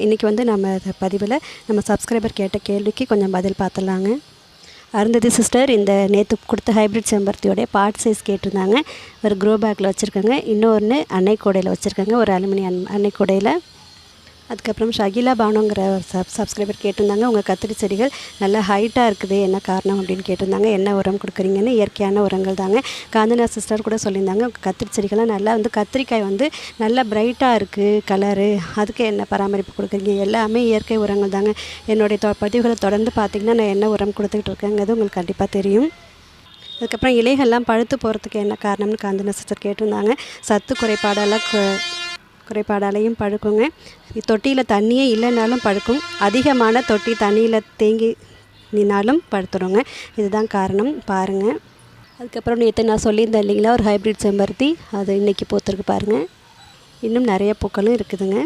இன்றைக்கி வந்து நம்ம பதிவில் நம்ம சப்ஸ்கிரைபர் கேட்ட கேள்விக்கு கொஞ்சம் பதில் பார்த்துடலாங்க. அருந்ததி சிஸ்டர் இந்த நேற்று கொடுத்த ஹைப்ரிட் செம்பருத்தியோடைய பார்ட் சைஸ் கேட்டிருந்தாங்க. ஒரு க்ரோ பேக்கில் வச்சுருக்காங்க, இன்னொன்று அன்னை கூடையில் வச்சுருக்காங்க, ஒரு அலுமினியம் அன்னை கூடையில். அதுக்கப்புறம் ஷகிலா பானுங்கிற சப்ஸ்கிரைபர் கேட்டிருந்தாங்க, உங்கள் கத்திரி செடிகள் நல்லா ஹைட்டாக இருக்குது, என்ன காரணம் அப்படின்னு கேட்டிருந்தாங்க. என்ன உரம் கொடுக்குறீங்கன்னு? இயற்கையான உரங்கள் தாங்க. காஞ்சனா சிஸ்டர் கூட சொல்லியிருந்தாங்க, உங்கள் கத்திரி செடிகள்லாம் நல்லா வந்து கத்திரிக்காய் வந்து நல்லா பிரைட்டாக இருக்குது கலரு, அதுக்கு என்ன பராமரிப்பு கொடுக்குறீங்க? எல்லாமே இயற்கை உரங்கள் தாங்க. என்னுடைய பதிவுகளை தொடர்ந்து பார்த்திங்கன்னா நான் என்ன உரம் கொடுத்துக்கிட்டு இருக்கேங்கிறது உங்களுக்கு கண்டிப்பாக தெரியும். அதுக்கப்புறம் இலைகள்லாம் பழுத்து போகிறதுக்கு என்ன காரணம்னு காஞ்சனா சிஸ்டர் கேட்டிருந்தாங்க. சத்து குறைபாடாலையும் பழுக்குங்க. தொட்டியில் தண்ணியே இல்லைனாலும் பழுக்கும், அதிகமான தொட்டி தண்ணியில் தேங்கி நின்னாலும் பழுத்துருங்க. இதுதான் காரணம் பாருங்கள். அதுக்கப்புறம் நேற்று நான் சொல்லியிருந்தேன் இல்லைங்களா, ஒரு ஹைப்ரிட் செம்பருத்தி, அது இன்றைக்கி பூத்துருக்கு பாருங்கள். இன்னும் நிறைய பூக்களும் இருக்குதுங்க.